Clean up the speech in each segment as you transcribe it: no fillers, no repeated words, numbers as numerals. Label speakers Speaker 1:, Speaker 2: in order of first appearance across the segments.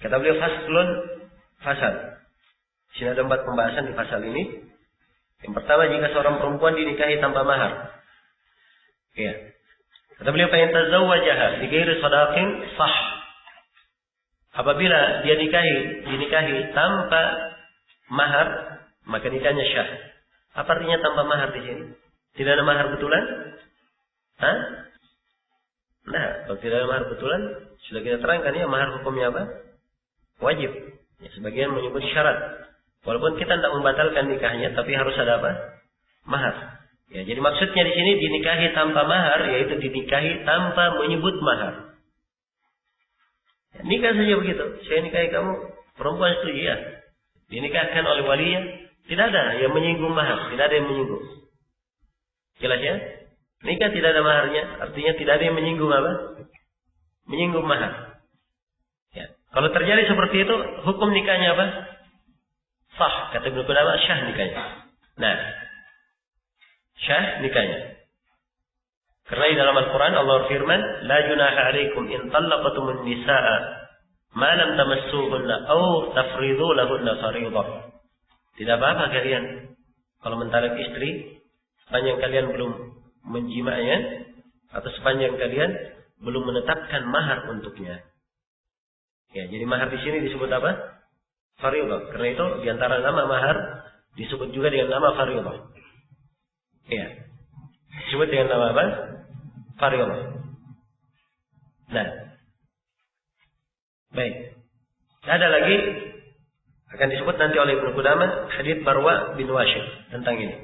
Speaker 1: Kata beliau faslun, fasal. Di sini ada 4 pembahasan di fasal ini. Yang pertama, jika seorang perempuan dinikahi tanpa mahar. Ya. Kata beliau, fa in tazawwajaha bi ghairi sadaqin sah. Apabila dia dinikahi tanpa mahar, maka nikahnya syah. Apa artinya tanpa mahar di sini? Tidak ada mahar betulan? Hah? Nah, kalau tidak ada mahar betulan, sudah kita terangkan ya, mahar hukumnya apa? Wajib. Ya, sebagian menyebut syarat. Walaupun kita tidak membatalkan nikahnya, tapi harus ada apa? Mahar. Ya, jadi maksudnya di sini dinikahi tanpa mahar, yaitu dinikahi tanpa menyebut mahar. Ya, nikah saja begitu. Saya nikahi kamu, perempuan setuju ya. Dinikahkan oleh walinya, tidak ada yang menyinggung mahar, tidak ada yang menyinggung. Jelas ya? Nikah tidak ada maharnya, artinya tidak ada yang menyinggung apa? Menyinggung mahar. Ya. Kalau terjadi seperti itu, hukum nikahnya apa? Sah, kata Ibnu Qudamah, syah nikahnya. Nah, syah nikahnya. Karena di dalam Al-Quran Allah firman, la junaha alaikum in talaqatumun nisaa ma lam tamassuhunna aw tafridu lahunna fariidah. Tidak apa-apa kalian kalau mentalak istri sepanjang kalian belum menjimanya atau sepanjang kalian belum menetapkan mahar untuknya. Ya, jadi mahar di sini disebut apa? Fariidah. Karena itu di antara nama mahar disebut juga dengan nama fariidah. Ya. Disebut dengan nama apa? Fariidah. Nah. Baik. Ada lagi akan disebut nanti oleh Ibnu Qudamah hadits Barwa bin Washib tentang ini.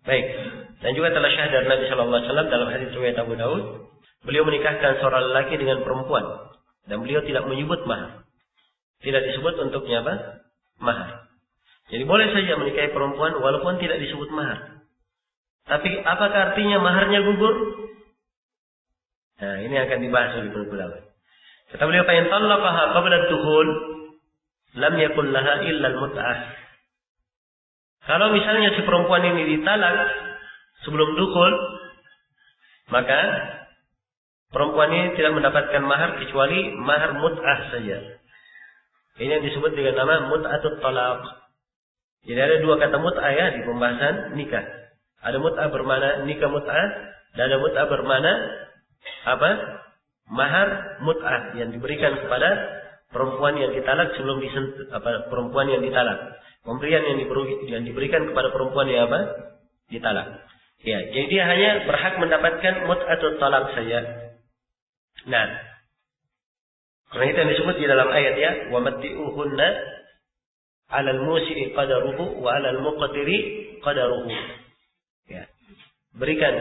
Speaker 1: Baik. Dan juga telah syahid dari Nabi sallallahu alaihi wasallam dalam hadits riwayat Abu Daud, beliau menikahkan seorang lelaki dengan perempuan dan beliau tidak menyebut mahar. Tidak disebut untuknya apa? Mahar. Jadi boleh saja menikahi perempuan walaupun tidak disebut mahar. Tapi apakah artinya maharnya gugur? Nah, ini akan dibahas oleh Ibnu Qudamah. Kata beliau, fa in talaqaha qabla ad-dukhul lam yakul laha illa al-mut'ah. Kalau misalnya si perempuan ini ditalak sebelum dukhul, maka perempuan ini tidak mendapatkan mahar kecuali mahar mut'ah saja. Ini yang disebut dengan nama mut'atut talaq. Jadi ada 2 kata mut'ah ya di pembahasan nikah. Ada mut'ah bermakna nikah mut'ah dan ada mut'ah bermakna apa? Mahar mut'ah yang diberikan kepada perempuan yang ditalak sebelum disentuh perempuan yang ditalak. Pemberian yang diberikan kepada perempuan yang apa? Ditalak. Ya, jadi dia hanya berhak mendapatkan mut'atut talaq saja. Nah, karena itu yang disebut di dalam ayat ya, wa matti'uhunna 'alal musi'i qadaruhu wa 'alal muqtiri qadaruhu. Ya. Berikan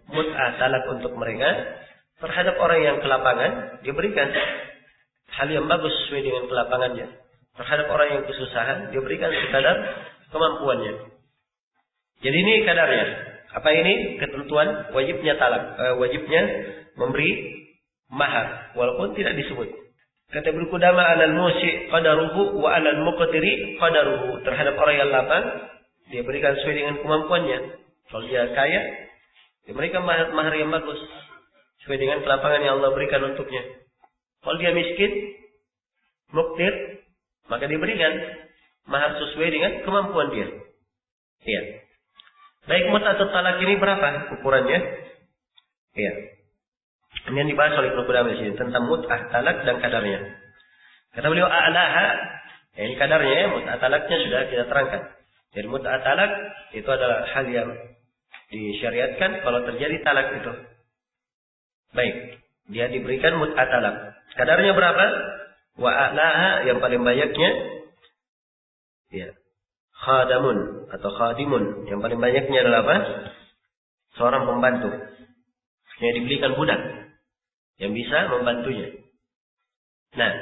Speaker 1: mut'ah talak untuk mereka terhadap orang yang kelapangan, diberikan hal yang bagus sesuai dengan kelapangannya. Terhadap orang yang kesusahan, diberikan sekadar kemampuannya. Jadi ini kadarnya. Apa ini? Ketentuan wajibnya talak, wajibnya memberi mahar walaupun tidak disebut. Kata Ibnu Qudamah, alal musi' qadaruhu wa alal muqtiri qadaruhu. Terhadap orang yang lapang, dia berikan sesuai dengan kemampuannya. Kalau dia kaya, dia berikan mahar yang bagus sesuai dengan kelapangan yang Allah berikan untuknya. Kalau dia miskin, muqtir, maka diberikan mahar sesuai dengan kemampuan dia. Iya. Baik, mut'atut talaq ini berapa ukurannya? Iya. Ini yang dibahas oleh Ibnu Qudamah di sini tentang mut'ah talak dan kadarnya. Kata beliau, a'laha, ya, ini kadarnya ya, mut'ah talaknya sudah kita terangkan. Jadi mut'ah talak itu adalah hal yang disyariatkan kalau terjadi talak itu. Baik, dia diberikan mut'ah talak. Kadarnya berapa? Wa a'laha, yang paling banyaknya ya, khadamun atau khadimun, yang paling banyaknya adalah apa? Seorang pembantu yang dibelikan budak yang bisa membantunya. Nah,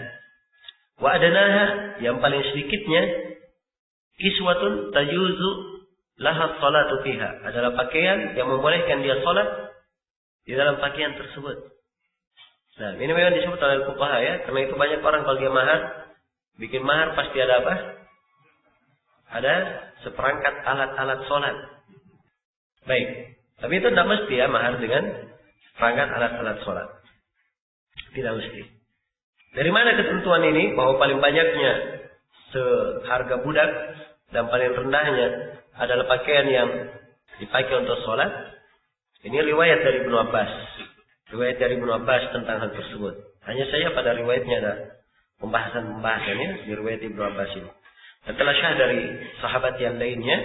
Speaker 1: wa adanaha, yang paling sedikitnya kiswatun tajuzu laha salatu fiha, adalah pakaian yang membolehkan dia salat di dalam pakaian tersebut. Nah, ini memang disebut oleh fuqaha ya, karena itu banyak orang kalau dia mahar, bikin mahar pasti ada apa? Ada seperangkat alat-alat salat. Baik, tapi itu tidak mesti ya mahar dengan perangkat alat-alat salat. Tidak mesti. Dari mana ketentuan ini bahwa paling banyaknya seharga budak dan paling rendahnya adalah pakaian yang dipakai untuk sholat? Ini riwayat dari Ibnu Abbas. Riwayat dari Ibnu Abbas tentang hal tersebut. Hanya saja pada riwayatnya ada pembahasannya di riwayat Ibnu Abbas ini. Dan telah syah dari sahabat yang lainnya,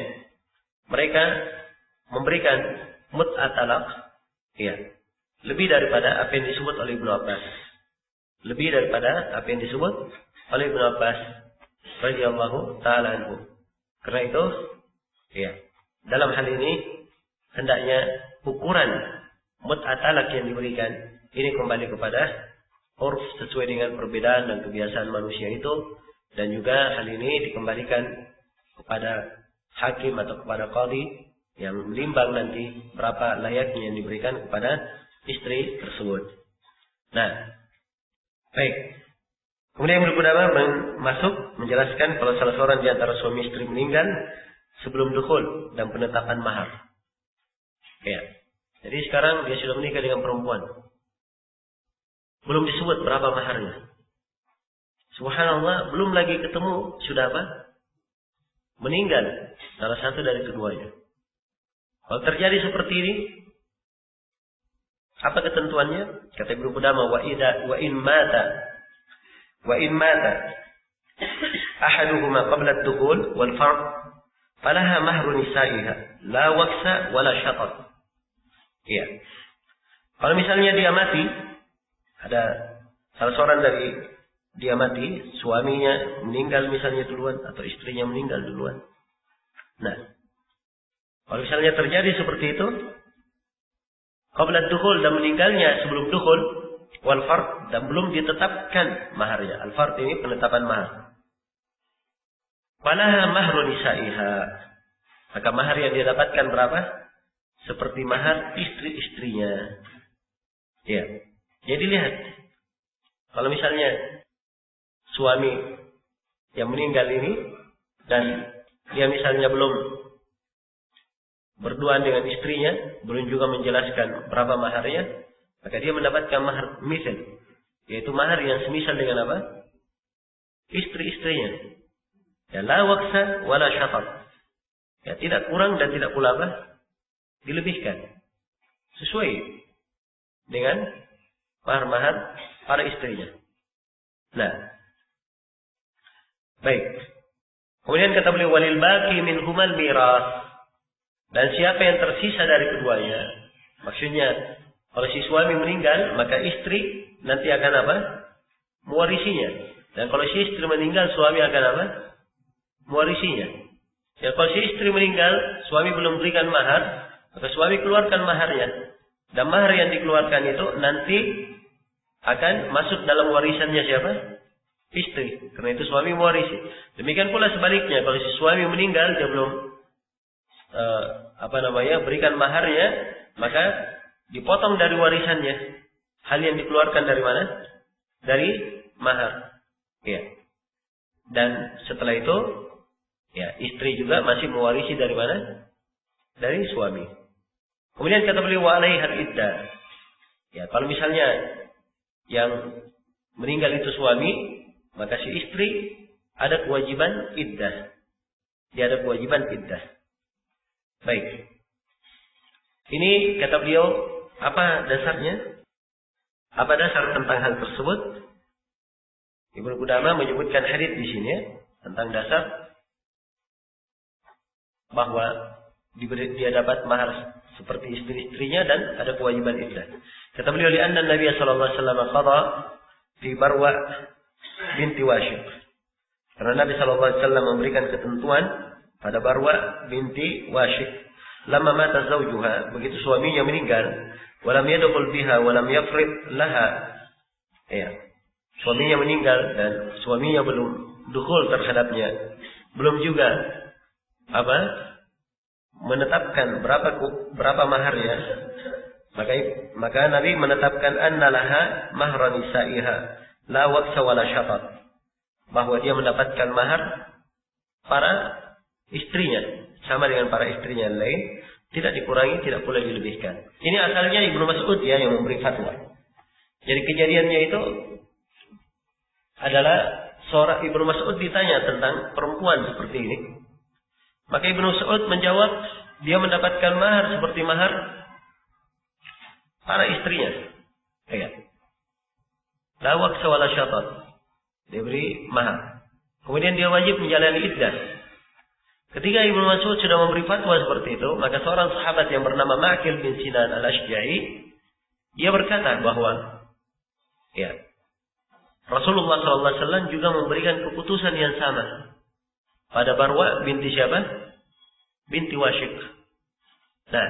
Speaker 1: mereka memberikan mut'at talaq, ya, lebih daripada apa yang disebut oleh Ibnu Abbas. Lebih daripada apa yang disebut oleh Ibnu Abbas radhiyallahu ta'ala anhu. Karena itu, ya, dalam hal ini hendaknya ukuran mut'at talaq yang diberikan ini kembali kepada urf sesuai dengan perbedaan dan kebiasaan manusia itu, dan juga hal ini dikembalikan kepada hakim atau kepada qadhi yang menimbang nanti berapa layaknya yang diberikan kepada istri tersebut. Nah, baik. Kemudian Ibnu Qudamah masuk menjelaskan kalau salah seorang di antara suami istri meninggal sebelum dukhul dan penetapan mahar. Ya. Jadi sekarang dia sudah menikah dengan perempuan. Belum disebut berapa maharnya. Subhanallah, belum lagi ketemu sudah apa? Meninggal salah satu dari keduanya. Kalau terjadi seperti ini, apa ketentuannya? Kata Ibnu Qudamah, wa in mata ahaduhuma qabla ad-dukhul wal fard falaha mahru nisa'iha la waqsa wala syatat. Iya. Kalau misalnya dia mati, ada salah seorang dari dia mati, suaminya meninggal misalnya duluan atau istrinya meninggal duluan. Nah, kalau misalnya terjadi seperti itu, qabla dukhul dan meninggalnya sebelum dukhul, wal fard dan belum ditetapkan maharnya. Al fard ini penetapan mahar. Falaha mahru nisa'iha. Maka mahar yang dia dapatkan berapa? Seperti mahar istri-istrinya. Ya. Jadi lihat, kalau misalnya suami yang meninggal ini dan dia misalnya belum berduaan dengan istrinya, belum juga menjelaskan berapa maharnya, maka dia mendapatkan mahar misal, yaitu mahar yang semisal dengan apa? Istri-istrinya. Ya, la waqsa wala syafat. Ya, tidak kurang dan tidak pula apa? Dilebihkan. Sesuai dengan mahar-mahar para istrinya. Nah, baik. Kemudian kata beliau, walil baqi min humal miras. Dan siapa yang tersisa dari keduanya, maksudnya kalau si suami meninggal, maka istri nanti akan apa? Mewarisinya. Dan kalau si istri meninggal, suami akan apa? Mewarisinya. Ya, kalau si istri meninggal, suami belum berikan mahar, maka suami keluarkan maharnya. Dan mahar yang dikeluarkan itu nanti akan masuk dalam warisannya siapa? Istri. Karena itu suami mewarisi. Demikian pula sebaliknya, kalau si suami meninggal, dia belum berikan maharnya, maka dipotong dari warisannya. Hal yang dikeluarkan dari mana? Dari mahar. Ya. Dan setelah itu, ya, istri juga masih mewarisi dari mana? Dari suami. Kemudian kata beliau, wa alaihal iddah. Ya, kalau misalnya yang meninggal itu suami, maka si istri ada kewajiban iddah. Dia ada kewajiban iddah. Baik. Ini kata beliau, apa dasarnya? Apa dasar tentang hal tersebut? Ibnu Qudamah menyebutkan hadits di sini tentang dasar bahwa dia dapat mahar seperti istri-istrinya dan ada kewajiban iddah. Kata beliau, li'anna Nabi sallallahu alaihi wasallam qada fi Barwa binti Washiq. Karena Nabi sallallahu alaihi wasallam memberikan ketentuan pada Barwa binti Washiq. Lama mata zawjuha, begitu suaminya meninggal, walam yadkhul biha walam yafrid laha. Ya. Suaminya meninggal dan suaminya belum dukhul terhadapnya. Belum juga menetapkan berapa maharnya. Maka Nabi menetapkan annalaha mahra nisaiha la waqsa wala syatat. Bahwa dia mendapatkan mahar para istrinya sama dengan para istrinya yang lain, tidak dikurangi, tidak pula dilebihkan. Ini asalnya Ibnu Mas'ud ya yang memberi fatwa. Jadi kejadiannya itu adalah seorang Ibnu Mas'ud ditanya tentang perempuan seperti ini. Maka Ibnu Mas'ud menjawab, dia mendapatkan mahar seperti mahar para istrinya. Ya. La waqsa wala syatat. Diberi mahar. Kemudian dia wajib menjalani iddah. Ketika Ibnu Mas'ud sudah memberi fatwa seperti itu, maka seorang sahabat yang bernama Ma'qil bin Sinan al-Ashja'i, dia berkata bahwa ya, Rasulullah SAW juga memberikan keputusan yang sama pada Barwa binti siapa? Binti Washiq. Nah,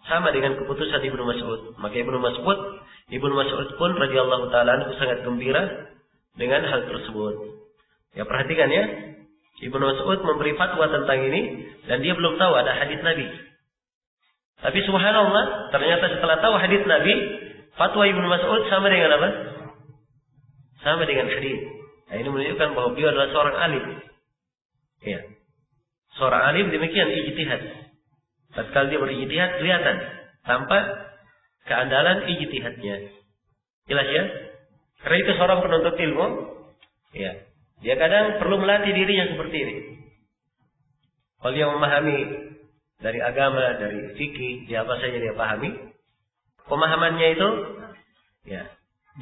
Speaker 1: sama dengan keputusan Ibnu Mas'ud. Maka Ibnu Mas'ud pun radhiyallahu taala anhu sangat gembira dengan hal tersebut. Ya, perhatikan ya. Ibnu Mas'ud memberi fatwa tentang ini dan dia belum tahu ada hadits Nabi. Tapi subhanallah, ternyata setelah tahu hadits Nabi, fatwa Ibnu Mas'ud sama dengan apa? Sama dengan hadits. Nah, ini menunjukkan bahwa beliau adalah seorang alim. Ya. Seorang alim demikian ijtihad. Tatkala dia berijtihad kelihatan tanpa keandalan ijtihadnya. Jelas ya? Karena itu seorang penuntut ilmu, ya. Dia kadang perlu melatih dirinya seperti ini. Kalau dia memahami dari agama, dari fikih, dia apa saja dia pahami, pemahamannya itu, ya,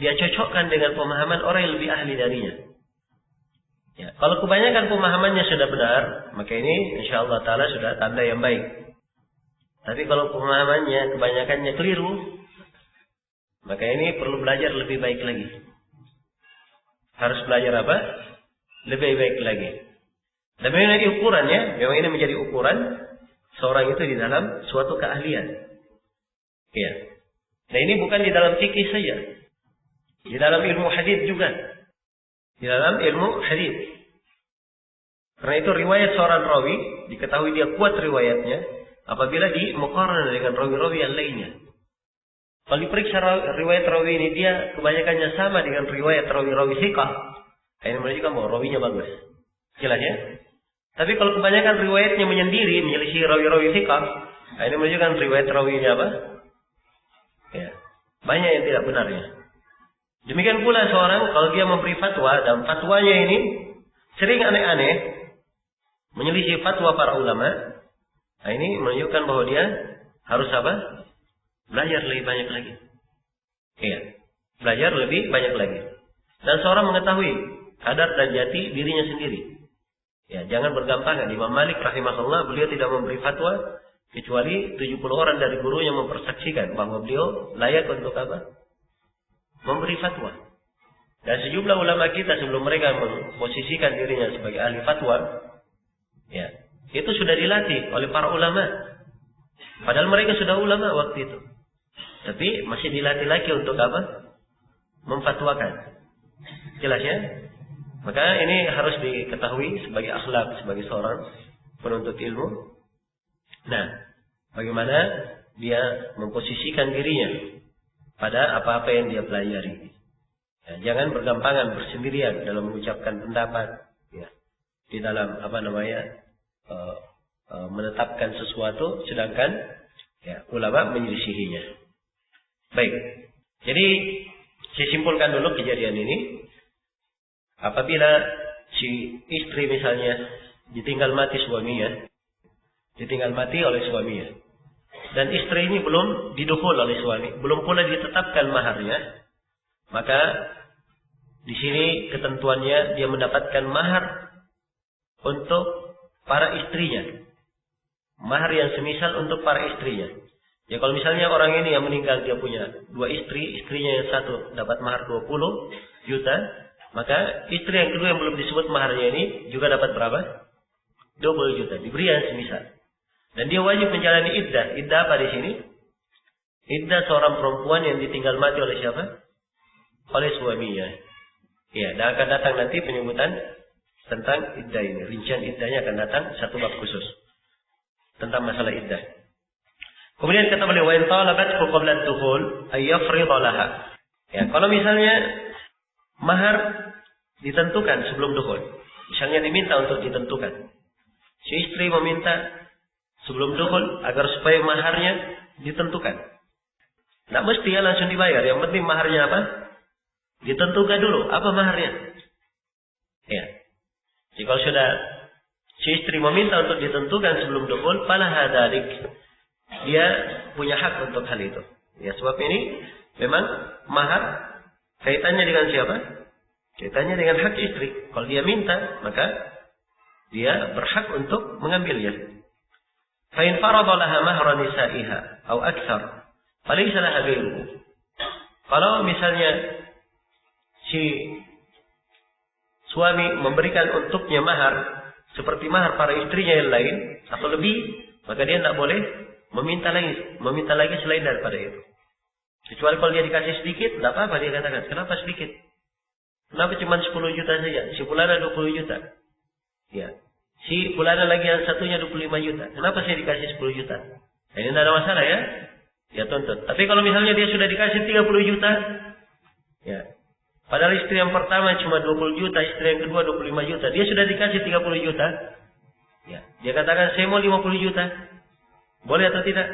Speaker 1: dia cocokkan dengan pemahaman orang yang lebih ahli darinya. Ya, kalau kebanyakan pemahamannya sudah benar, maka ini insyaallah taala sudah tanda yang baik. Tapi kalau pemahamannya kebanyakannya keliru, maka ini perlu belajar lebih baik lagi. Harus belajar apa? Lebih baik lagi. Dan memang ini ukurannya, memang ini menjadi ukuran seorang itu di dalam suatu keahlian. Ya. Nah, ini bukan di dalam fikih saja. Di dalam ilmu hadis juga. Di dalam ilmu hadis. Karena itu riwayat seorang rawi diketahui dia kuat riwayatnya apabila dimuqarana dengan rawi-rawi yang lainnya. Kalau diperiksa riwayat rawi ini dia kebanyakannya sama dengan riwayat rawi-rawi thiqah. Ini menunjukkan bahwa rawinya bagus. Jelas ya? Tapi kalau kebanyakan riwayatnya menyendiri, menyelisih rawi-rawi thiqah, ini menunjukkan riwayat rawinya apa? Ya, banyak yang tidak benarnya. Demikian pula seorang kalau dia memberi fatwa dan fatwanya ini sering aneh-aneh, menyelisih fatwa para ulama, nah ini menunjukkan bahwa dia harus apa? Belajar lebih banyak lagi. Iya, belajar lebih banyak lagi. Dan seorang mengetahui kadar dan jati dirinya sendiri. Ya, jangan bergampangan. Imam Malik rahimahullah, beliau tidak memberi fatwa kecuali 70 orang dari gurunya mempersaksikan bahwa beliau layak untuk apa? Memberi fatwa. Dan sejumlah ulama kita sebelum mereka memposisikan dirinya sebagai ahli fatwa, ya, itu sudah dilatih oleh para ulama. Padahal mereka sudah ulama waktu itu. Tapi masih dilatih lagi untuk apa? Memfatwakan. Jelas ya? Maka ini harus diketahui sebagai akhlak, sebagai seorang penuntut ilmu. Nah, bagaimana dia memposisikan dirinya pada apa-apa yang dia pelajari. Ya, jangan bergampangan bersendirian dalam mengucapkan pendapat. Ya, di dalam menetapkan sesuatu, sedangkan ya, ulama menyelisihinya. Baik, jadi saya simpulkan dulu kejadian ini. Apabila si istri misalnya ditinggal mati suaminya, ditinggal mati oleh suaminya, dan istri ini belum didukhul oleh suami, belum pula ditetapkan maharnya, maka di sini ketentuannya dia mendapatkan mahar untuk para istrinya, mahar yang semisal untuk para istrinya. Ya, kalau misalnya orang ini yang meninggal dia punya 2 istri, istrinya yang satu dapat mahar 20 juta, maka istri yang kedua yang belum disebut maharnya ini juga dapat berapa? 20 juta. Diberi yang semisal. Dan dia wajib menjalani iddah. Iddah apa di sini? Iddah seorang perempuan yang ditinggal mati oleh siapa? Oleh suaminya. Ya, dan akan datang nanti penyebutan tentang iddah ini. Rincian iddahnya akan datang satu bab khusus tentang masalah iddah. Kemudian kata beliau, "Wa in talabat qabla ad-dukhul ay yafridha laha." Ya, kalau misalnya mahar ditentukan sebelum dukhul. Misalnya diminta untuk ditentukan. Si istri meminta sebelum dukhul agar supaya maharnya ditentukan. Tidak mesti ya langsung dibayar. Yang penting maharnya apa? ditentukan dulu apa maharnya. Ya. Jika sudah si istri meminta untuk ditentukan sebelum dukhul, falaha dzalik. Dia punya hak untuk hal itu. Ya, sebab ini memang mahar kaitannya dengan siapa? Kaitannya dengan hak istri. Kalau dia minta, maka dia berhak untuk mengambilnya. Fa in farada laha mahra nisa'iha aw aktsar, falaysa laha ghairuhu. Kalau misalnya si suami memberikan untuknya mahar seperti mahar para istrinya yang lain atau lebih, maka dia tidak boleh meminta lagi selain daripada itu. Kecuali kalau dia dikasih sedikit, tidak apa-apa dia katakan. Kenapa sedikit? Kenapa cuma 10 juta saja? Si fulana 20 juta. Ya. Si fulana lagi yang satunya 25 juta. Kenapa saya dikasih 10 juta? Nah, ini tidak ada masalah ya. Ya tuntut. Tapi kalau misalnya dia sudah dikasih 30 juta, ya. Padahal istri yang pertama cuma 20 juta, istri yang kedua 25 juta. Dia sudah dikasih 30 juta. Ya. Dia katakan saya mau 50 juta. Boleh atau tidak?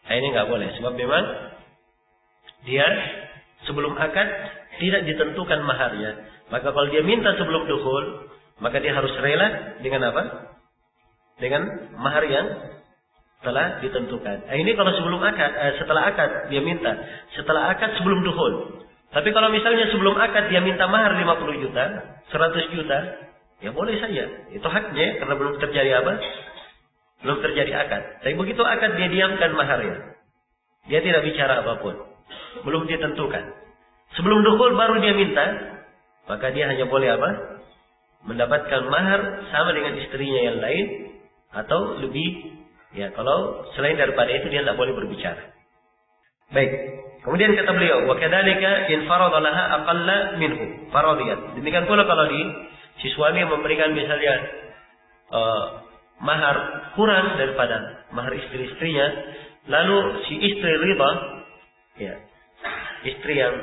Speaker 1: Nah, ini nggak boleh. Sebab memang dia sebelum akad tidak ditentukan maharnya. Maka kalau dia minta sebelum dukhul, maka dia harus rela dengan apa? Dengan mahar yang telah ditentukan. Nah, ini kalau sebelum akad, setelah akad dia minta. Setelah akad sebelum dukhul. Tapi kalau misalnya sebelum akad dia minta mahar 50 juta, 100 juta, ya boleh saja. Itu haknya karena belum terjadi apa? Belum terjadi akad. Tapi begitu akad dia diamkan maharnya. Dia tidak bicara apapun. Belum ditentukan. Sebelum dukhul baru dia minta, maka dia hanya boleh apa? Mendapatkan mahar sama dengan istrinya yang lain atau lebih. Ya, kalau selain daripada itu dia tidak boleh berbicara. Baik. Kemudian kata beliau, wa kadzalika in farada laha aqalla minhu faradiyat. Demikian pula kalau si suami memberikan misalnya mahar kurang daripada mahar istri-istrinya, lalu si istri riba, ya, istri yang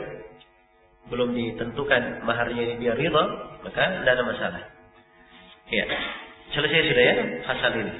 Speaker 1: belum ditentukan maharnya ini dia riba, maka tidak ada masalah. Ya, selesai sudah ya pasal ini.